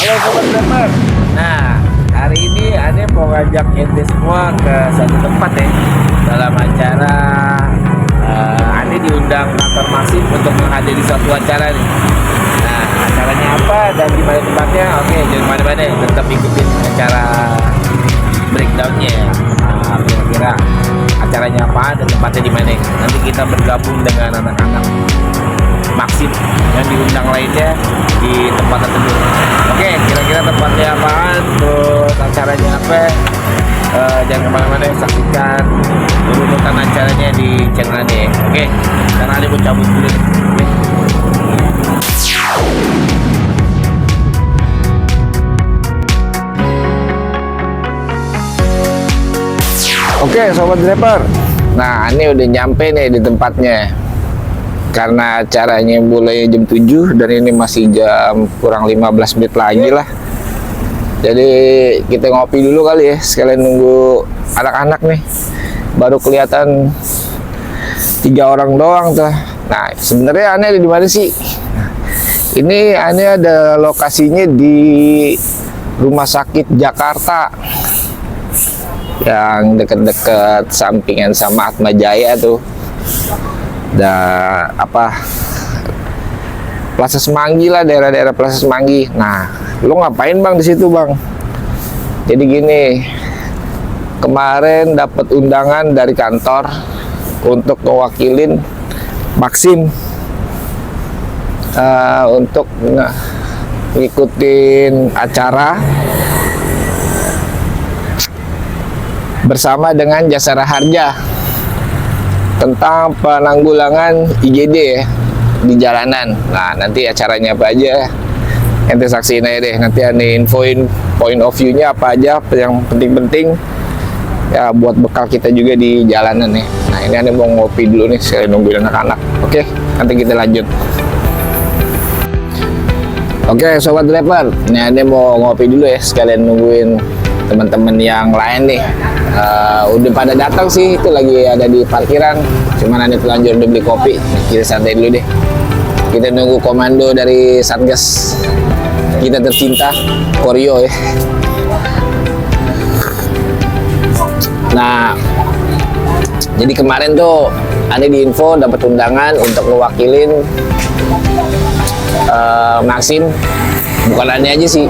Halo Sobat Driver. Nah, hari ini Ane mau ngajak ente semua ke satu tempat ya. Dalam acara Ane diundang kantor Maxim untuk menghadiri suatu acara nih. Nah, acaranya apa dan di mana tempatnya? Oke, jangan mana-mana, tetap ikutin acara breakdownnya ya. Kira-kira acaranya apa dan tempatnya di mana? Nanti kita bergabung dengan anak-anak Maxim yang diundang lainnya di tempat tersebut. Oke, kira-kira tempatnya apaan, terus acaranya apa? Jangan kemana-mana, saksikan urutan acaranya di channel ini. Oke, karena ada mau cabut dulu. Oke, Sobat Driver. Nah, ini udah nyampe nih di tempatnya. Karena acaranya mulai jam 7 dan ini masih jam kurang 15 menit lagi lah. Jadi kita ngopi dulu kali ya, sekalian nunggu anak-anak nih. Baru kelihatan 3 orang doang tuh. Nah, sebenarnya Ane ada di mana sih? Ini Ane ada lokasinya di Rumah Sakit Jakarta. Yang deket-deket sampingan sama Atma Jaya tuh. Plaza Semanggi lah, daerah-daerah Plaza Semanggi. Nah, lu ngapain bang di situ bang? Jadi gini, kemarin dapat undangan dari kantor untuk mewakilin Maxim untuk ngikutin acara bersama dengan Jasara Harja tentang penanggulangan IGD ya di jalanan. Nah, nanti acaranya apa aja ente saksiin aja deh. Nanti Ane infoin point of view-nya apa aja yang penting-penting ya buat bekal kita juga di jalanan nih. Nah, ini Ane mau ngopi dulu nih, saya nungguin anak-anak. Oke, nanti kita lanjut. Oke, Sobat Driver, ini Ane mau ngopi dulu ya, sekalian nungguin teman-teman yang lain nih. Udah pada datang sih, itu lagi ada di parkiran. Cuman Ane telanjur udah beli kopi. Kita santai dulu deh. Kita nunggu komando dari Satgas kita tercinta, Koryo ya. Nah, jadi kemarin tuh Ane diinfo dapat undangan untuk mewakilin Maxim. Bukan Ane aja sih,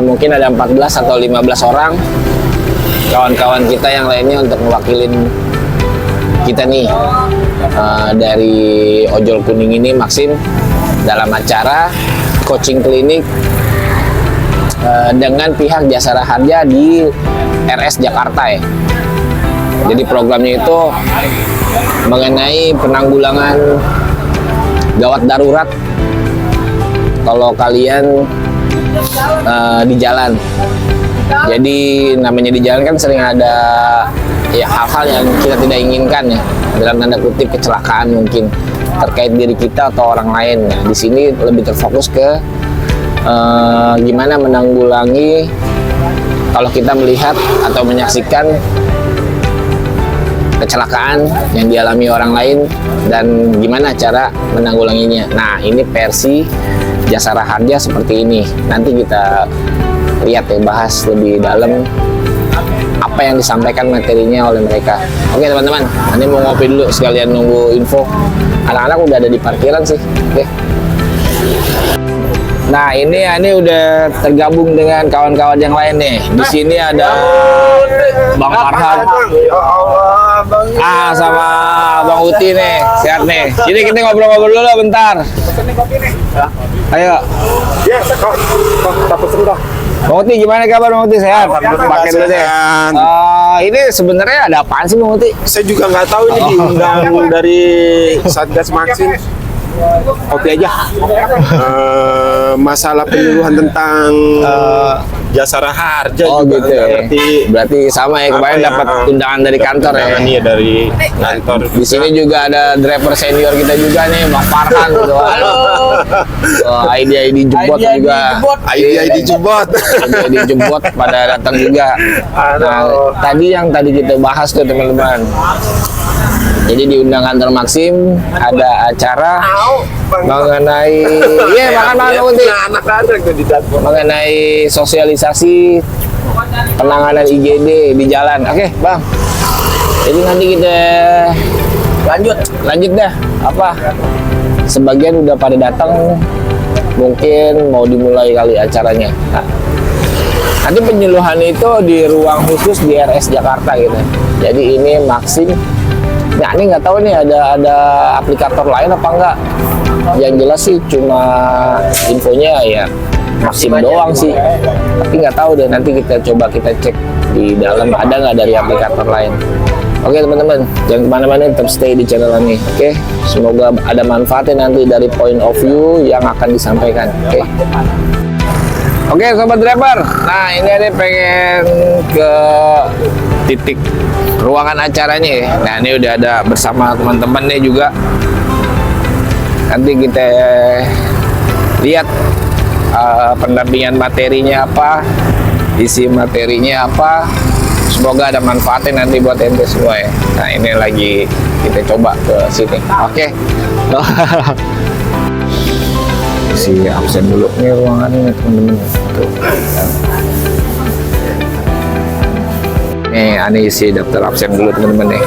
mungkin ada 14 atau 15 orang kawan-kawan kita yang lainnya untuk mewakilin kita nih dari Ojol Kuning ini, Maxim, dalam acara coaching klinik dengan pihak Jasara Harja di RS Jakarta ya. Jadi programnya itu mengenai penanggulangan gawat darurat kalau kalian di jalan. Jadi namanya di jalan kan sering ada ya hal-hal yang kita tidak inginkan ya, dalam tanda kutip kecelakaan mungkin terkait diri kita atau orang lain. Nah, di sini lebih terfokus ke gimana menanggulangi kalau kita melihat atau menyaksikan kecelakaan yang dialami orang lain dan gimana cara menanggulanginya. Nah, ini versi Jasara Harja seperti ini. Nanti kita lihat ya, bahas lebih dalam apa yang disampaikan materinya oleh mereka. Oke teman-teman, nanti mau ngopi dulu sekalian nunggu info. Anak-anak udah ada di parkiran sih. Oke. Nah, ini udah tergabung dengan kawan-kawan yang lain nih. Di sini ada Bang Farhan. Sama Bang Uti nih, sehat nih. Jadi kita ngobrol-ngobrol dulu bentar. Ayo. Ya, kok takut sebentar. Bang Uti, gimana kabar Bang Uti? Sehat? Pakai dulu deh. Ini sebenarnya ada apaan sih Bang Uti? Saya juga nggak tahu ini diundang dari Satgas Maxim. Kopi aja. Masalah penyuluhan tentang Jasara Harja juga gitu ya. Berarti sama ya, kemarin dapat undangan dari kantor ya. Iya, dari kantor. Di sini juga ada driver senior kita juga nih, Bang Farhan. Halo. ID jebot juga. ID jebot. ID jebot pada datang juga. Nah, tadi kita bahas tuh teman-teman. Jadi diundang kantor Maxim ada acara mengenai mengenai sosialisasi penanganan IGD di jalan. Oke, Bang. Jadi nanti kita lanjut dah. Apa? Sebagian udah pada datang, mungkin mau dimulai kali acaranya. Nah, nanti penyuluhan itu di ruang khusus di RS Jakarta gitu. Jadi ini Maxim. Nah, ini nggak tahu nih ada aplikator lain apa enggak. Yang jelas sih cuma infonya ya Maxim doang sih. Tapi nggak tahu deh, nanti kita coba kita cek di dalam ada nggak dari aplikator lain. Oke teman-teman, jangan kemana-mana, tetap stay di channel ini. Oke, semoga ada manfaatnya nanti dari point of view yang akan disampaikan. Oke sobat driver, nah ini ada pengen ke titik ruangan acaranya ya. Nah ini udah ada bersama teman-teman nih juga. Nanti kita lihat pendampingan materinya apa, isi materinya apa. Semoga ada manfaatnya nanti buat ente semua ya. Nah ini lagi kita coba ke sini. Oke. Si absen dulu nih ruangannya teman-teman. Nih ini isi daftar absen dulu teman-teman nih.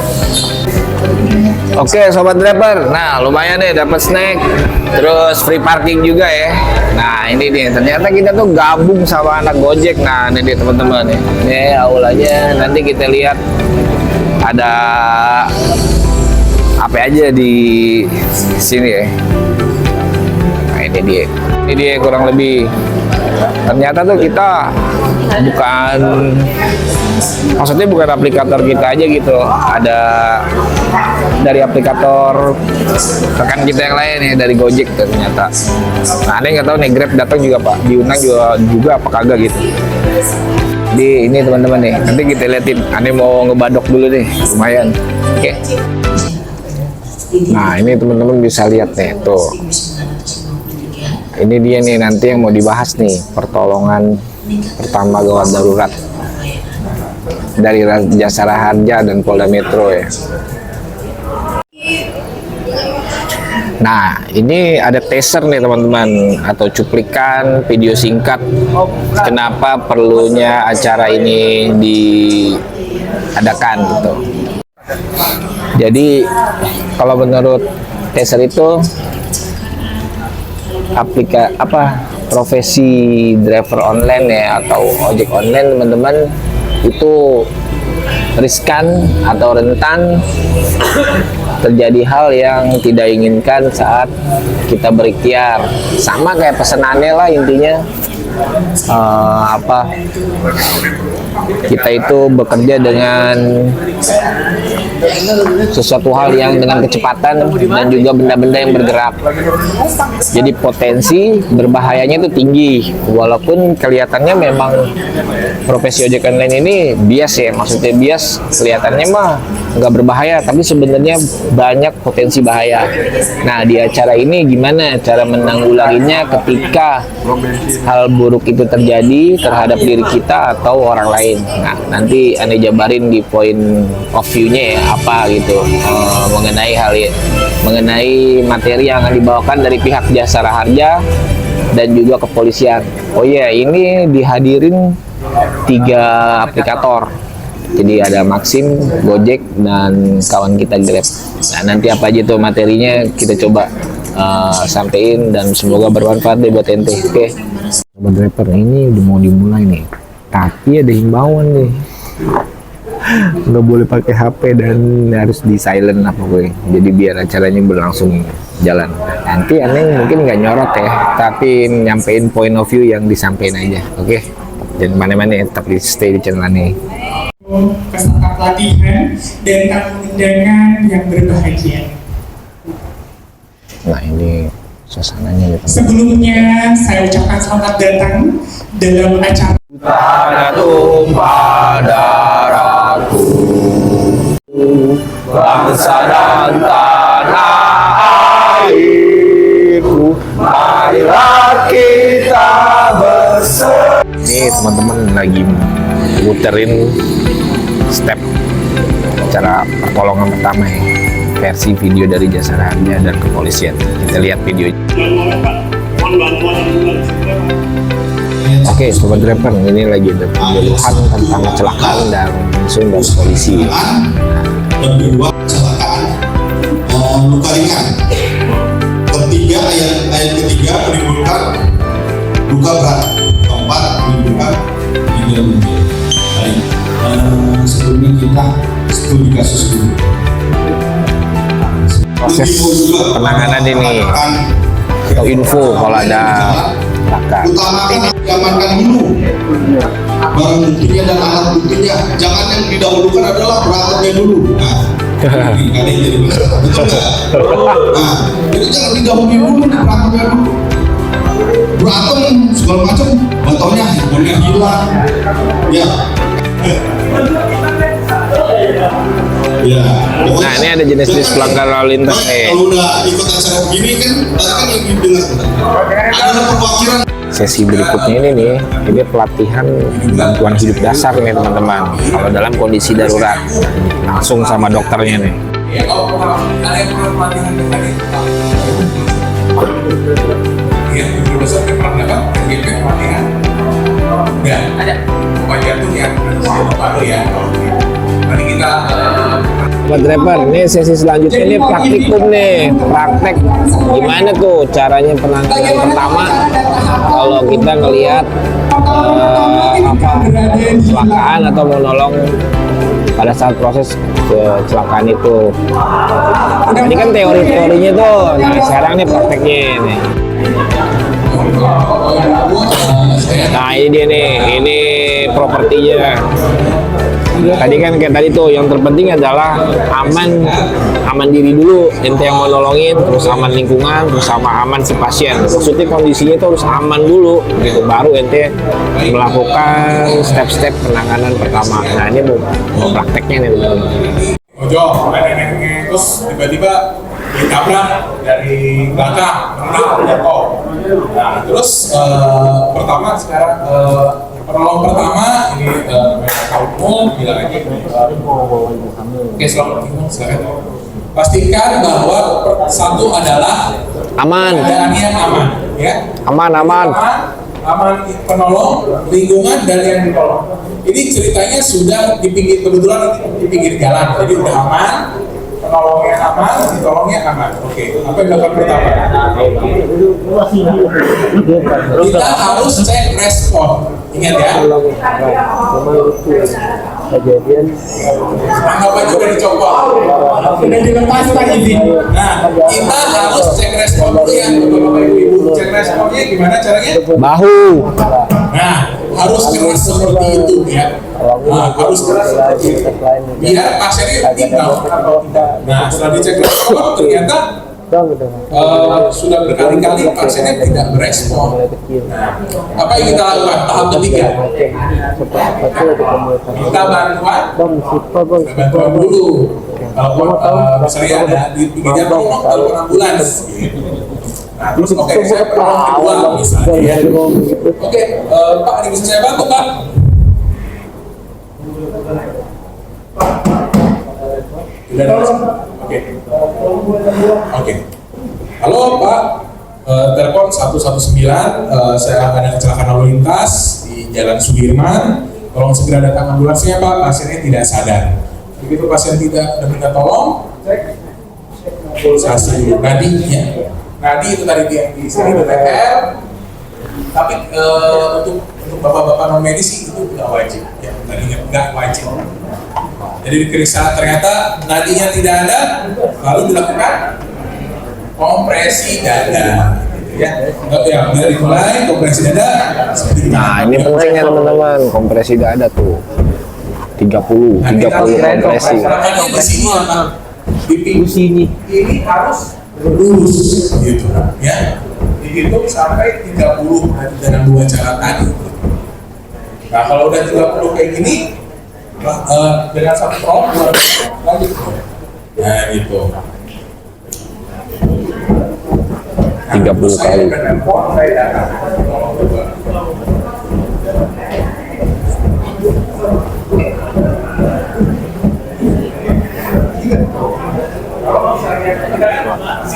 Oke sobat driver, nah lumayan nih dapat snack, terus free parking juga ya. Nah ini nih ternyata kita tuh gabung sama anak Gojek. Nah ini dia teman-teman nih. Ini aulanya nanti kita lihat ada apa aja di sini ya. Nah ini dia kurang lebih. Ternyata tuh kita maksudnya bukan aplikator kita aja gitu, ada dari aplikator rekan kita yang lain ya, dari Gojek ternyata. Nah ini nggak tahu nih Grab datang juga Pak, diundang juga apa kagak gitu. Di ini teman-teman nih, nanti kita liatin. Ane mau ngebadok dulu nih, lumayan. Oke. Nah ini teman-teman bisa lihat nih tuh. Ini dia nih nanti yang mau dibahas nih, pertolongan pertama gawat darurat dari Jasara Harja dan Polda Metro ya. Nah ini ada teaser nih teman-teman, atau cuplikan video singkat kenapa perlunya acara ini diadakan gitu. Jadi kalau menurut teaser itu profesi driver online ya atau ojek online teman-teman itu riskan atau rentan terjadi hal yang tidak inginkan saat kita berikhtiar. Sama kayak pesenannya lah intinya. Kita itu bekerja dengan sesuatu hal yang dengan kecepatan dan juga benda-benda yang bergerak. Jadi potensi berbahayanya itu tinggi. Walaupun kelihatannya memang profesi ojek online ini bias ya, maksudnya bias kelihatannya mah nggak berbahaya, tapi sebenarnya banyak potensi bahaya. Nah di acara ini gimana cara menanggulanginya ketika hal buruk itu terjadi terhadap diri kita atau orang lain. Nah nanti Ane jabarin di point of view-nya ya, apa gitu mengenai materi yang akan dibawakan dari pihak Jasara Harja dan juga kepolisian. Oh iya, ini dihadirin 3 aplikator. Jadi ada Maxim, Gojek, dan kawan kita Grab. Nah nanti apa aja tuh materinya kita coba sampein dan semoga bermanfaat deh buat ente. Oke. Sobat driver, ini udah mau dimulai nih. Tapi ada himbauan nih. Nggak boleh pakai HP dan harus di silent apa gue. Jadi biar acaranya berlangsung jalan. Nanti aneh mungkin nggak nyorot ya, tapi nyampein point of view yang disampaikan aja. Oke. Dan mana-mana tetap stay di channel ini. Peserta pelatihan dan tamu undangan yang berbahagia. Nah ini suasananya gitu. Sebelumnya saya ucapkan selamat datang dalam acara Tanah tumpah darahku, bangsa dan tanah airku, marilah kita bersatu. Ini teman-teman lagi muterin step acara pertolongan pertama ya. versi video dari Jasara Harja dan kepolisian. Kita lihat videonya. Oke, Sobat Driver, ini lagi ada penyuluhan tentang kecelakaan dan langsung dari polisi. Kedua, kecelakaan luka ringan. Ketiga, ayat ketiga menimbulkan luka berat. Keempat, menimbulkan meninggal dunia. Baik, sebelumnya kita studi kasus dulu. Proses penanganan ini atau info kalau ada kecelakaan. Utamakan diamankan dulu barang buktinya dan alat buktinya. Jangan yang didahulukan adalah berantemnya dulu. Nah, ini kali jadi masalah. Betul nggak? Nah, jadi jangan didahului dulu, berantemnya dulu. Berantem segala macam, batonya handphonenya hilang. Ya. Ya. Nah, ini ada jenis-jenis pelanggaran lalu lintas nih. Kalau udah ikut acara begini kan, tadi kan yang didengar. Ada perwakilan. Sesi berikutnya ini pelatihan bantuan hidup dasar nih teman-teman. Kalau dalam kondisi darurat, langsung sama dokternya nih. Ya, kalau ada yang pernah pelatihan dengan itu, ya, hidup dasar yang pernah dapat, GP pelatihan, enggak ada. Pokoknya itu yang baru ya. Nanti kita Sobat Driver, ini sesi selanjutnya ini praktikum nih, praktek gimana tuh caranya penanganan pertama kalau kita ngelihat kecelakaan atau menolong pada saat proses kecelakaan itu. Ini kan teori-teorinya tuh, nah sekarang nih prakteknya nih. Nah ini dia nih, ini propertinya. Tadi kan kayak tadi tuh yang terpenting adalah aman diri dulu, ente yang mau nolongin, terus aman lingkungan, terus sama aman si pasien. Maksudnya kondisinya itu harus aman dulu gitu, baru ente melakukan step-step penanganan pertama. Nah ini mau prakteknya nih teman-teman. Ojo, ada neneknya terus tiba-tiba ditabrak dari belakang, mengenal jatuh. Nah, terus pertama sekarang penolong pertama ini mereka umum bilang aja. Oke, selamat tinggal sekarang. Pastikan bahwa satu adalah Aman, keadaannya aman, ya. aman. Aman penolong, lingkungan dan yang ditolong. Ini ceritanya sudah di pinggir, kebetulan di pinggir jalan, jadi udah aman, penolongnya aman, ditolongnya aman. Oke, apa yang dilakukan pertama? Kita harus cek respon. Ingat ya. Anggapan udah dicopot, udah dilepas Pak izin. Nah, kita harus cek respon dulu ya, Bapak Ibu. Cek responnya gimana caranya? Bahu. Nah, harus keras seperti itu ya. Nah, harus keras seperti itu. Biar pasiennya tinggal. Nah, setelah dicek respon ternyata sudah berkali-kali pasiennya tidak berespon. Nah, apa yang kita lakukan? Tahap ketiga. Kita bantuan dulu. Kalau misalnya ada di pinggir jalan, telepon ambulans. Nah, terus oke, saya pertolongan kedua misalnya. Oke, Pak, ini bisa saya bantu, Pak? Tidak ada respon. Oke. Halo Pak, telepon 119, saya ada kecelakaan lalu lintas di Jalan Sudirman. Tolong segera datang ambulansnya Pak, pasiennya tidak sadar. Begitu pasien tidak minta tolong, cek pulsasi dulu, nadinya. Nadi itu tadi yang di sini BTR. Tapi untuk bapak-bapak non medis itu nggak wajib, ya tadinya nggak wajib. Jadi diperiksa ternyata nadinya tidak ada, lalu dilakukan kompresi dada, ya. Ya, dari mulai kompresi dada. Nah ini pentingnya teman-teman, kompresi dada tuh 30 kompresi. Makanya di sini apa? Di pinggul sini ini harus lurus, gitu, ya. Dihitung sampai 30 dengan dua cara tadi. Nah kalau udah 30 kayak gini, dengan satu prop lanjut. Nah gitu. 30 kali.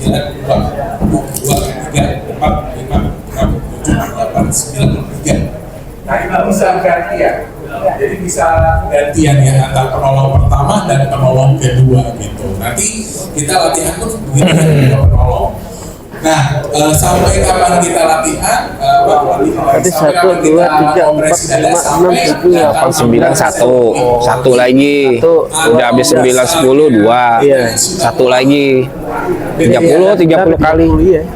9, 2, 3, 4, 5, 6, 7, 8, 9, 3. Nah ini bisa ganti ya, jadi bisa gantian ya antara penolong pertama dan penolong kedua gitu. Nanti kita latihan tuh begitu ya, penolong. Nah, sampai kapan kita latihan? Berarti 1, 2, 3, 4, 5, 6, 7, 8, 9, 1. Satu lagi. Udah habis 9, 10, 2. Iya. Satu lagi. 30 kali. Iya.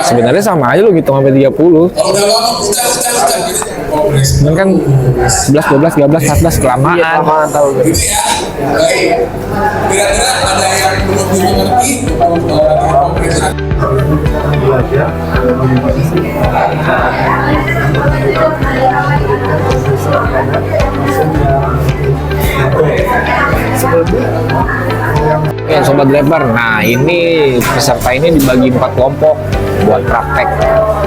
Sebenarnya sama aja lo gitu sampai 30. Kalau udah lama Cuman kan 11, 12, 13, 14 kelamaan. Tahu. gitu ya. Baik. Kira-kira ada yang belum dimengerti kalau latihan kompres? Ya sobat driver, nah ini peserta ini dibagi 4 kelompok buat praktek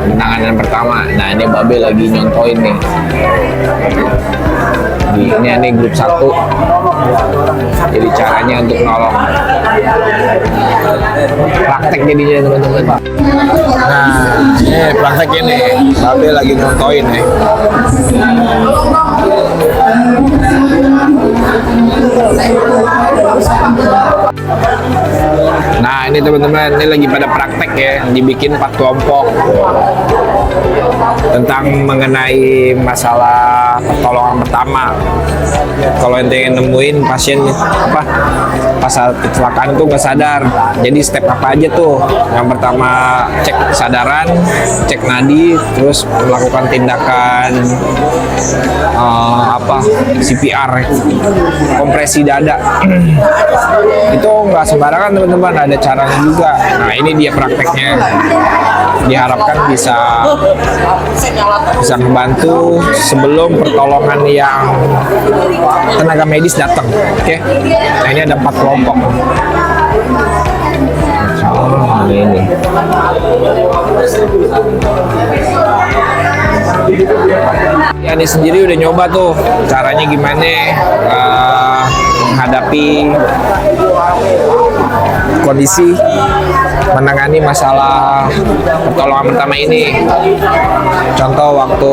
penanganan pertama. Nah ini Babe lagi nyontoin nih. Ini grup 1. Jadi caranya untuk nolong. Praktek jadinya teman-teman. Nah ini prakteknya nih, Babe lagi nyontoin nih. Nah ini teman-teman, ini lagi pada praktek ya, dibikin 4 kelompok tentang mengenai masalah pertolongan pertama. Kalau ente yang nemuin pasien pas saat kecelakaan itu nggak sadar, jadi step apa aja tuh? Yang pertama cek kesadaran, cek nadi, terus melakukan tindakan CPR, kompresi dada. Itu nggak sembarangan teman-teman, ada caranya juga. Nah ini dia prakteknya, diharapkan bisa membantu sebelum pertolongan yang tenaga medis datang. Oke. Nah ini ada 4 kelompok. Ini. Ya ini sendiri udah nyoba tuh caranya gimana menghadapi kondisi menangani masalah pertolongan pertama ini. Contoh waktu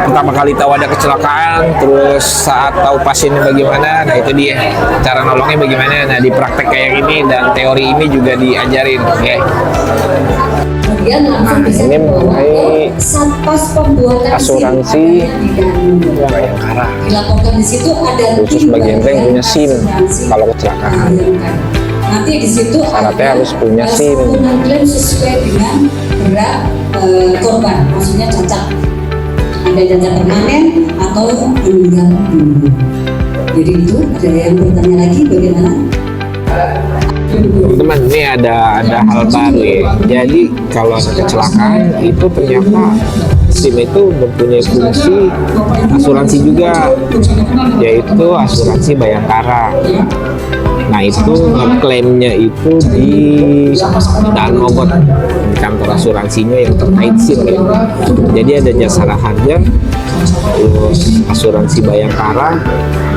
pertama kali tahu ada kecelakaan, terus saat tahu pasiennya bagaimana, nah itu dia cara nolongnya bagaimana. Nah di praktek kayak gini dan teori ini juga diajarin, oke. Ini mengenai asuransi Bayangkara. Khusus bagi ente yang punya SIM kalau kecelakaan. Nanti di situ syaratnya harus punya SIM. Klaim sesuai dengan berat korban, maksudnya cacat. Ada cacat permanen atau meninggal dunia. Jadi itu ada yang bertanya lagi bagaimana? Teman-teman, ini ada hal baru ya. Jadi kalau ada kecelakaan itu ternyata SIM itu mempunyai fungsi asuransi juga, yaitu asuransi Bayangkara. Nah itu ngeklaimnya itu di Daan Mogot, di kantor asuransinya yang terkait SIM ya. Jadi ada jasara harga, terus asuransi Bayangkara.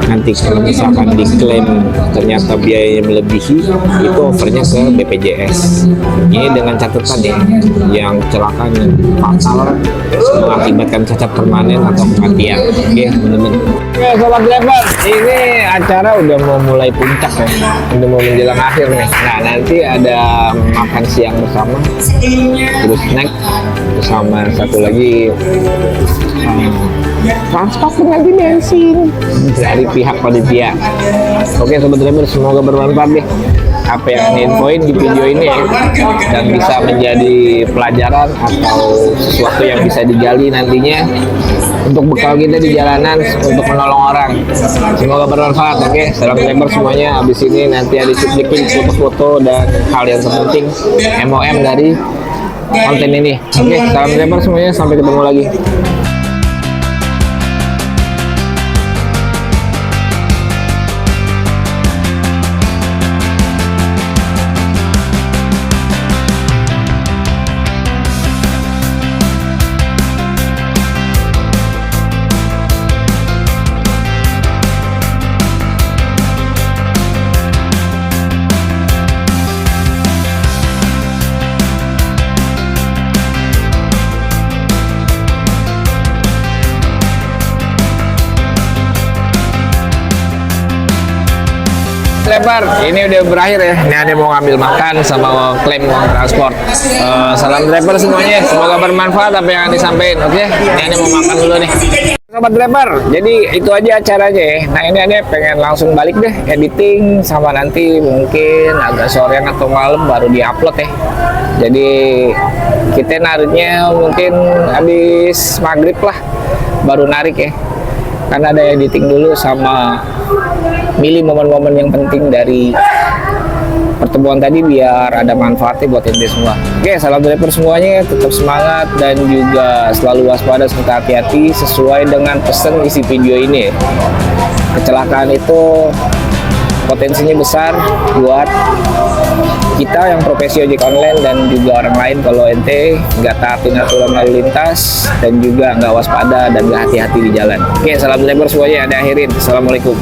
Nanti kalau misalkan diklaim ternyata biayanya melebihi, itu overnya ke BPJS. Ini dengan catatan ya, yang kecelakaan yang fatal mengakibatkan cacat permanen atau kematian. Oke teman-teman. Oke sobat driver, ini acara udah mau mulai puncak ya, udah mau menjelang akhir nih. Nah nanti ada makan siang bersama, terus snack bersama satu lagi transport pengganti bensin dari pihak panitia. Oke sobat driver, semoga bermanfaat deh apa yang diinfoin di video ini ya, dan bisa menjadi pelajaran atau sesuatu yang bisa digali nantinya untuk bekal kita di jalanan untuk menolong orang. Semoga bermanfaat. Oke, salam driver semuanya. Habis ini nanti ada cuplikin foto-foto dan hal yang terpenting MOM dari konten ini. Oke, salam driver semuanya, sampai ketemu lagi. driver, ini udah berakhir ya. Ini ada mau ngambil makan sama mau klaim uang transport. Salam driver semuanya, semoga bermanfaat apa yang disampaikan. Oke, ini ada mau makan dulu nih. Sobat driver, jadi itu aja acaranya ya. Nah ini ada pengen langsung balik deh editing sama nanti mungkin agak sorean atau malam baru diupload ya. Jadi kita nariknya mungkin habis maghrib lah baru narik ya. Karena ada editing dulu sama milih momen-momen yang penting dari pertemuan tadi biar ada manfaatnya buat ente semua. Oke, salam driver semuanya, tetap semangat dan juga selalu waspada serta hati-hati sesuai dengan pesan isi video ini. Kecelakaan itu potensinya besar buat kita yang profesi ojek online dan juga orang lain kalau ente nggak taatin aturan lalu lintas dan juga nggak waspada dan nggak hati-hati di jalan. Oke, salam driver semuanya, ada akhirin. Assalamualaikum.